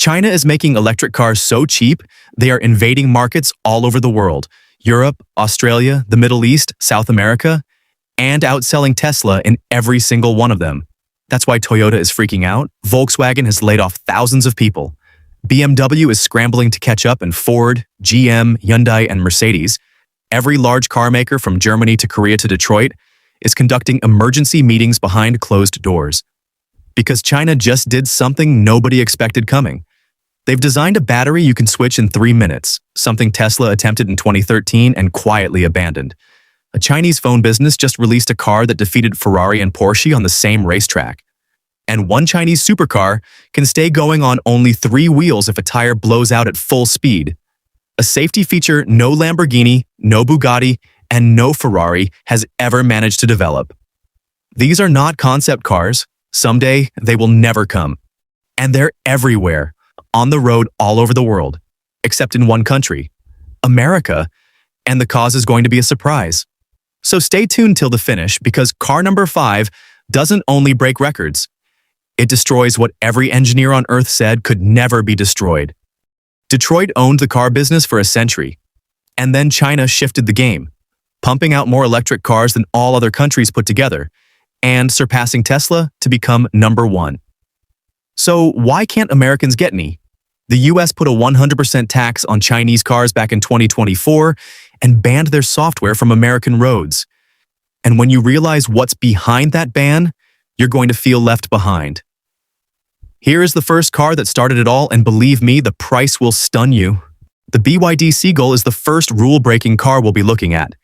China is making electric cars so cheap, they are invading markets all over the world: Europe, Australia, the Middle East, South America, and outselling Tesla in every single one of them. That's why Toyota is freaking out. Volkswagen has laid off thousands of people. BMW is scrambling to catch up, and Ford, GM, Hyundai, and Mercedes, every large car maker from Germany to Korea to Detroit, is conducting emergency meetings behind closed doors. Because China just did something nobody expected coming. They've designed a battery you can switch in 3 minutes, something Tesla attempted in 2013 and quietly abandoned. A Chinese phone business just released a car that defeated Ferrari and Porsche on the same racetrack. And one Chinese supercar can stay going on only 3 wheels if a tire blows out at full speed. A safety feature no Lamborghini, no Bugatti, and no Ferrari has ever managed to develop. These are not concept cars. Someday, they will never come. And they're everywhere, on the road all over the world, except in one country, America, and the cause is going to be a surprise. So stay tuned till the finish, because car number 5 doesn't only break records. It destroys what every engineer on Earth said could never be destroyed. Detroit owned the car business for a century, and then China shifted the game, pumping out more electric cars than all other countries put together, and surpassing Tesla to become number 1. So why can't Americans get any? The US put a 100% tax on Chinese cars back in 2024 and banned their software from American roads. And when you realize what's behind that ban, you're going to feel left behind. Here is the first car that started it all, and believe me, the price will stun you. The BYD Seagull is the first rule-breaking car we'll be looking at.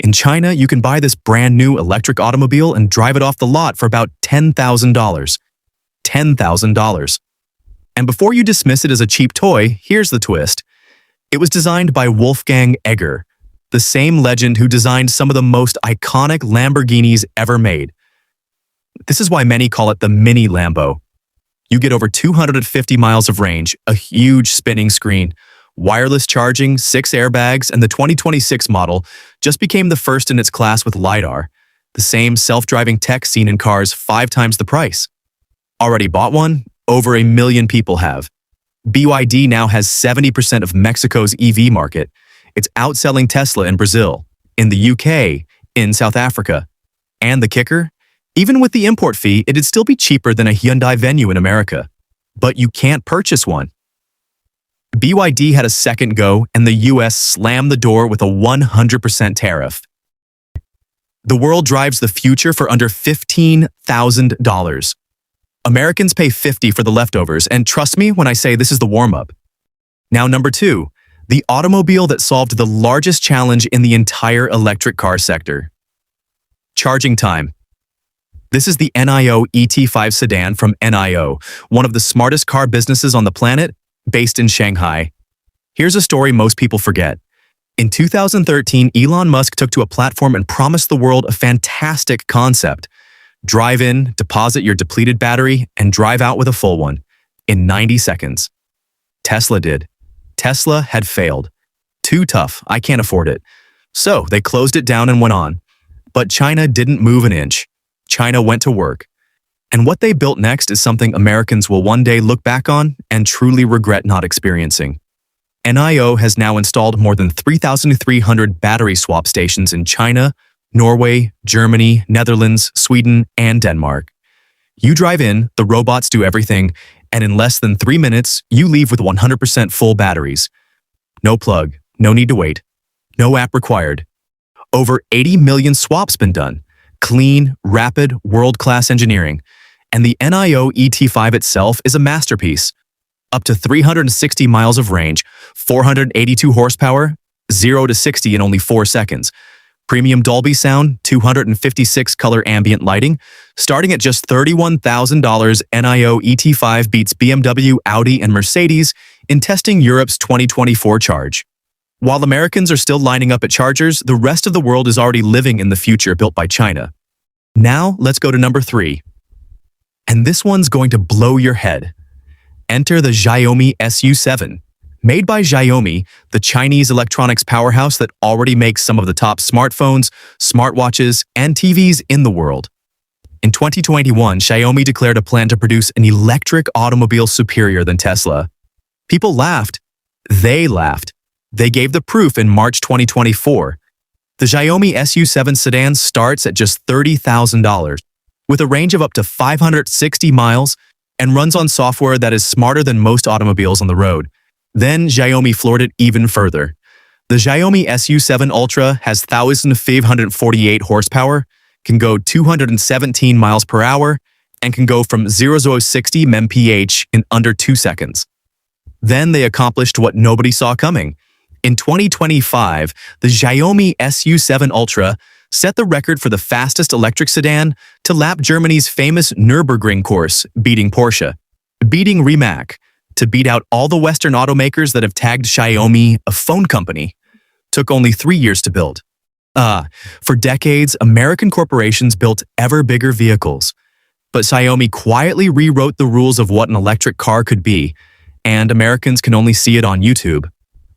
In China, you can buy this brand new electric automobile and drive it off the lot for about $10,000. $10,000. And before you dismiss it as a cheap toy, here's the twist. It was designed by Wolfgang Egger, the same legend who designed some of the most iconic Lamborghinis ever made. This is why many call it the mini Lambo. You get over 250 miles of range, a huge spinning screen, wireless charging, 6 airbags, and the 2026 model just became the first in its class with LiDAR, the same self-driving tech seen in cars 5 times the price. Already bought one? Over 1 million people have. BYD now has 70% of Mexico's EV market. It's outselling Tesla in Brazil, in the UK, in South Africa. And the kicker? Even with the import fee, it'd still be cheaper than a Hyundai Venue in America. But you can't purchase one. BYD had a second go, and the US slammed the door with a 100% tariff. The world drives the future for under $15,000. Americans pay $50 for the leftovers, and trust me when I say this is the warm-up. Now, number 2, the automobile that solved the largest challenge in the entire electric car sector. Charging time. This is the NIO ET5 sedan from NIO, one of the smartest car businesses on the planet, based in Shanghai. Here's a story most people forget. In 2013, Elon Musk took to a platform and promised the world a fantastic concept. Drive in, deposit your depleted battery, and drive out with a full one in 90 seconds. Tesla did. Tesla had failed. Too tough, I can't afford it. So they closed it down and went on. But China didn't move an inch. China went to work. And what they built next is something Americans will one day look back on and truly regret not experiencing. NIO has now installed more than 3,300 battery swap stations in China, Norway, Germany, Netherlands, Sweden, and Denmark. You drive in, the robots do everything, and in less than 3 minutes, you leave with 100% full batteries. No plug, no need to wait, no app required. Over 80 million swaps been done. Clean, rapid, world-class engineering. And the NIO ET5 itself is a masterpiece. Up to 360 miles of range, 482 horsepower, 0 to 60 in only 4 seconds. Premium Dolby sound, 256 color ambient lighting. Starting at just $31,000, NIO ET5 beats BMW, Audi, and Mercedes in testing Europe's 2024 charge. While Americans are still lining up at chargers, the rest of the world is already living in the future built by China. Now, let's go to number 3. And this one's going to blow your head. Enter the Xiaomi SU7. Made by Xiaomi, the Chinese electronics powerhouse that already makes some of the top smartphones, smartwatches, and TVs in the world. In 2021, Xiaomi declared a plan to produce an electric automobile superior than Tesla. People laughed. They laughed. They gave the proof in March 2024. The Xiaomi SU7 sedan starts at just $30,000, with a range of up to 560 miles and runs on software that is smarter than most automobiles on the road. Then Xiaomi floored it even further. The Xiaomi SU7 Ultra has 1,548 horsepower, can go 217 miles per hour, and can go from 0 to 60 mph in under 2 seconds. Then they accomplished what nobody saw coming. In 2025, the Xiaomi SU7 Ultra set the record for the fastest electric sedan to lap Germany's famous Nürburgring course, beating Porsche, beating Rimac, to beat out all the Western automakers that have tagged Xiaomi a phone company. Took only 3 years to build. For decades, American corporations built ever bigger vehicles. But Xiaomi quietly rewrote the rules of what an electric car could be, and Americans can only see it on YouTube.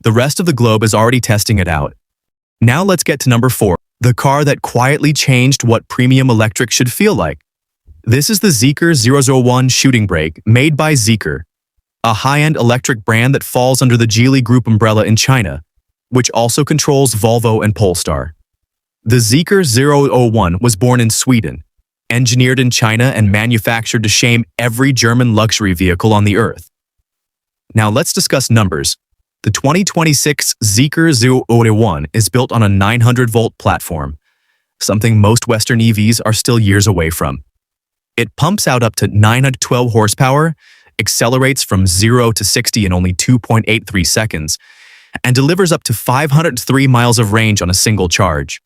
The rest of the globe is already testing it out. Now let's get to number 4, the car that quietly changed what premium electric should feel like. This is the Zeekr 001 shooting brake, made by Zeekr, a high-end electric brand that falls under the Geely Group umbrella in China, which also controls Volvo and Polestar. The Zeekr 001 was born in Sweden, engineered in China and manufactured to shame every German luxury vehicle on the earth. Now let's discuss numbers. The 2026 Zeekr 001 is built on a 900-volt platform, something most Western EVs are still years away from. It pumps out up to 912 horsepower, accelerates from 0 to 60 in only 2.83 seconds, and delivers up to 503 miles of range on a single charge.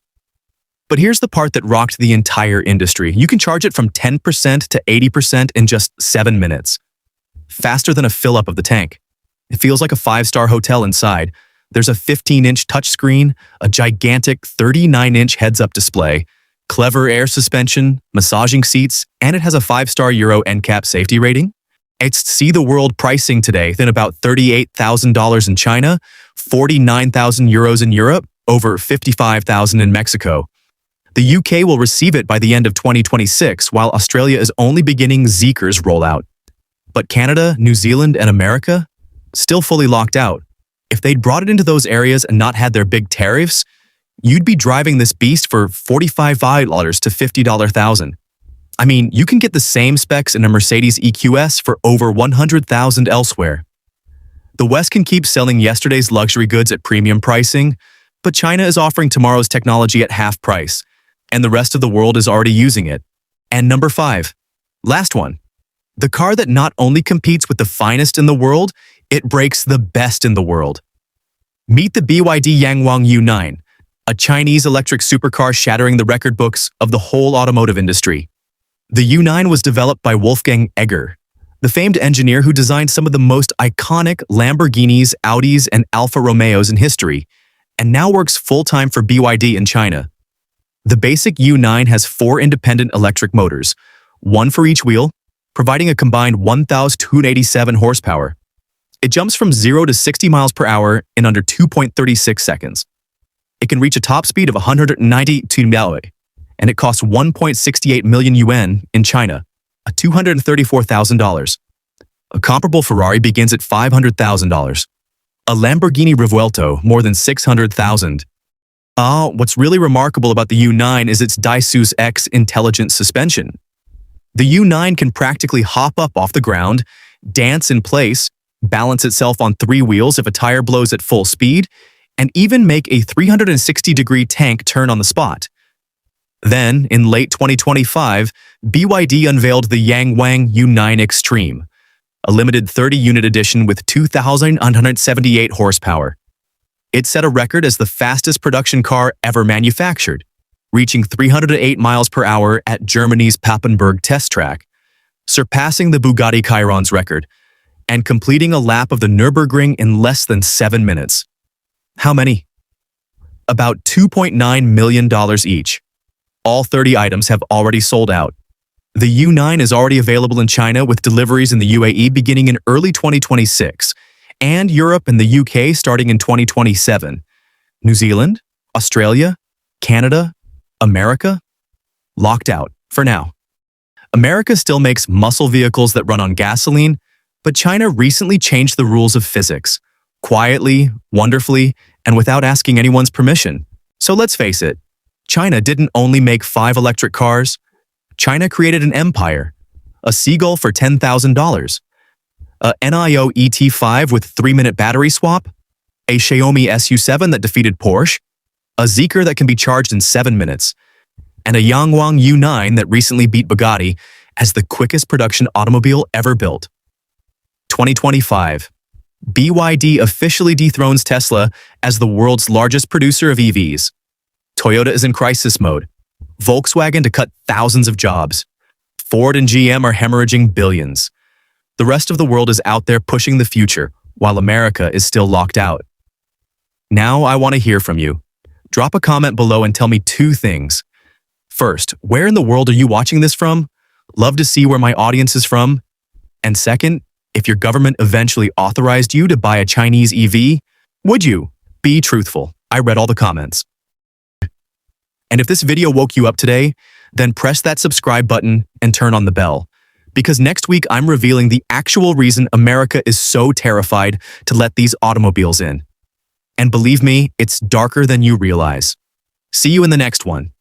But here's the part that rocked the entire industry. You can charge it from 10% to 80% in just 7 minutes. Faster than a fill-up of the tank. It feels like a 5-star hotel inside. There's a 15-inch touchscreen, a gigantic 39-inch heads-up display, clever air suspension, massaging seats, and it has a 5-star Euro NCAP safety rating. It's see-the-world pricing today, then about $38,000 in China, 49,000 euros in Europe, over 55,000 in Mexico. The UK will receive it by the end of 2026, while Australia is only beginning Zeekr's rollout. But Canada, New Zealand, and America? Still fully locked out. If they'd brought it into those areas and not had their big tariffs, you'd be driving this beast for $45 to $50,000. I mean, you can get the same specs in a Mercedes EQS for over $100,000 elsewhere. The West can keep selling yesterday's luxury goods at premium pricing, but China is offering tomorrow's technology at half price, and the rest of the world is already using it. And number 5, last one. The car that not only competes with the finest in the world, it breaks the best in the world. Meet the BYD Yangwang U9, a Chinese electric supercar shattering the record books of the whole automotive industry. The U9 was developed by Wolfgang Egger, the famed engineer who designed some of the most iconic Lamborghinis, Audis, and Alfa Romeos in history, and now works full-time for BYD in China. The basic U9 has 4 independent electric motors, one for each wheel, providing a combined 1,287 horsepower. It jumps from 0 to 60 miles per hour in under 2.36 seconds. It can reach a top speed of 192 mph, and it costs 1.68 million yuan in China, $234,000. A comparable Ferrari begins at $500,000. A Lamborghini Revuelto, more than $600,000. What's really remarkable about the U9 is its DiSus-X intelligent suspension. The U9 can practically hop up off the ground, dance in place, balance itself on 3 wheels if a tire blows at full speed, and even make a 360-degree tank turn on the spot. Then, in late 2025, BYD unveiled the Yangwang U9 Extreme, a limited 30-unit edition with 2,178 horsepower. It set a record as the fastest production car ever manufactured, reaching 308 miles per hour at Germany's Papenburg test track, surpassing the Bugatti Chiron's record, and completing a lap of the Nürburgring in less than 7 minutes. How many? About $2.9 million each. All 30 items have already sold out. The U9 is already available in China with deliveries in the UAE beginning in early 2026, and Europe and the UK starting in 2027. New Zealand, Australia, Canada, America? Locked out for now. America still makes muscle vehicles that run on gasoline, but China recently changed the rules of physics, quietly, wonderfully, and without asking anyone's permission. So let's face it, China didn't only make 5 electric cars. China created an empire, a Seagull for $10,000, a NIO ET5 with 3-minute battery swap, a Xiaomi SU7 that defeated Porsche, a Zeekr that can be charged in 7 minutes, and a Yangwang U9 that recently beat Bugatti as the quickest production automobile ever built. 2025. BYD officially dethrones Tesla as the world's largest producer of EVs. Toyota is in crisis mode. Volkswagen to cut thousands of jobs. Ford and GM are hemorrhaging billions. The rest of the world is out there pushing the future, while America is still locked out. Now I want to hear from you. Drop a comment below and tell me 2 things. First, where in the world are you watching this from? Love to see where my audience is from. And second, if your government eventually authorized you to buy a Chinese EV, would you? Be truthful. I read all the comments. And if this video woke you up today, then press that subscribe button and turn on the bell. Because next week I'm revealing the actual reason America is so terrified to let these automobiles in. And believe me, it's darker than you realize. See you in the next one.